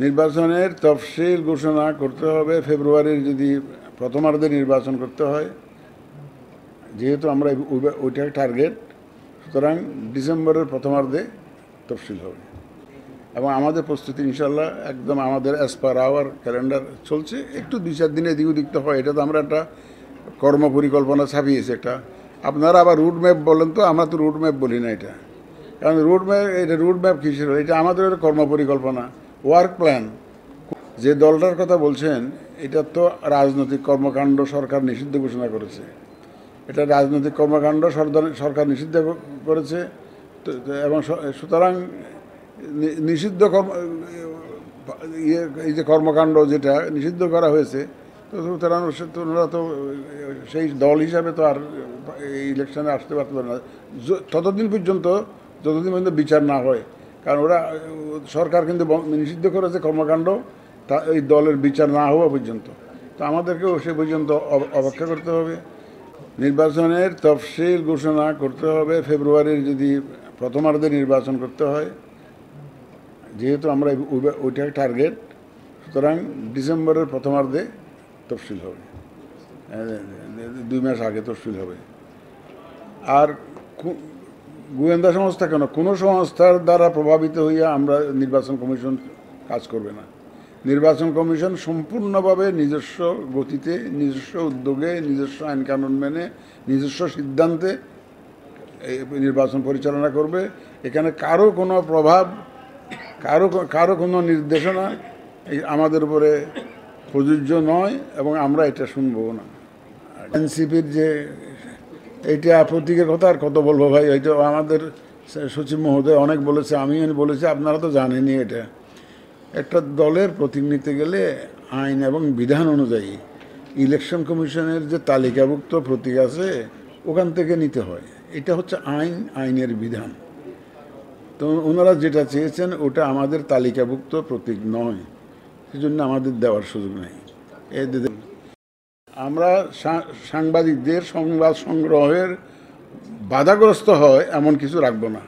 নির্বাচনের তফসিল ঘোষণা করতে হবে ফেব্রুয়ারির, যদি প্রথমার্ধে নির্বাচন করতে হয়, যেহেতু আমরা ওইটা টার্গেট, সুতরাং ডিসেম্বরের প্রথমার্ধে তফসিল হবে। এবং আমাদের প্রস্তুতি ইনশাল্লাহ একদম আমাদের অ্যাজ পার আওয়ার ক্যালেন্ডার চলছে। একটু 2-4 দিনে এদিক ওদিক তো হয়, এটা তো আমরা একটা কর্মপরিকল্পনা ছাপিয়েছি একটা। আপনারা আবার রুট ম্যাপ বলেন, তো আমরা তো রুট ম্যাপ বলি না এটা, কারণ রুট ম্যাপ কিসের, এটা আমাদের কর্মপরিকল্পনা, ওয়ার্ক প্ল্যান। যে দলটার কথা বলছেন, এটা তো রাজনৈতিক কর্মকাণ্ড সরকার নিষিদ্ধ ঘোষণা করেছে। এটা রাজনৈতিক কর্মকাণ্ড সরকার নিষিদ্ধ করেছে, এবং সুতরাং নিষিদ্ধ এই যে কর্মকাণ্ড যেটা নিষিদ্ধ করা হয়েছে, তো সুতরাং ওনারা তো সেই দল হিসাবে তো আর ইলেকশনে আসতে পারতে পারে না ততদিন পর্যন্ত, যতদিন পর্যন্ত বিচার না হয়। কারণ ওরা সরকার কিন্তু নিষিদ্ধ করেছে কর্মকাণ্ড, তা এই দলের বিচার না হওয়া পর্যন্ত। তো আমাদেরকেও সে পর্যন্ত অপেক্ষা করতে হবে। নির্বাচনের তফসিল ঘোষণা করতে হবে ফেব্রুয়ারির, যদি প্রথমার্ধে নির্বাচন করতে হয়, যেহেতু আমরা ওইটা টার্গেট, সুতরাং ডিসেম্বরের প্রথমার্ধে তফসিল হবে, 2 মাস আগে তফসিল হবে। আর গোয়েন্দা সংস্থা কেন, কোনো সংস্থার দ্বারা প্রভাবিত হইয়া আমরা নির্বাচন কমিশন কাজ করবে না। নির্বাচন কমিশন সম্পূর্ণভাবে নিজস্ব গতিতে, নিজস্ব উদ্যোগে, নিজস্ব আইনকানুন মেনে, নিজস্ব সিদ্ধান্তে নির্বাচন পরিচালনা করবে। এখানে কারো কোনো প্রভাব, কারো কোনো নির্দেশনা আমাদের উপরে প্রযোজ্য নয়, এবং আমরা এটা শুনবো না। এনসিপির যে এইটা প্রতীকের কথা আর কত বলবো ভাই, হয়তো আমাদের সচিব মহোদয় অনেক বলেছে, আমিও বলেছি, আপনারা তো জানেনই। এটা একটা দলের প্রতীক নিতে গেলে আইন এবং বিধান অনুযায়ী ইলেকশন কমিশনের যে তালিকাভুক্ত প্রতীক আছে ওখান থেকে নিতে হয়। এটা হচ্ছে আইনের বিধান। তো ওনারা যেটা চেয়েছেন ওটা আমাদের তালিকাভুক্ত প্রতীক নয়, সেজন্য আমাদের দেওয়ার সুযোগ নেই। আমরা সাংবাদিকদের সংবাদ সংগ্রহের বাধাগ্রস্ত হয় এমন কিছু রাখবো না।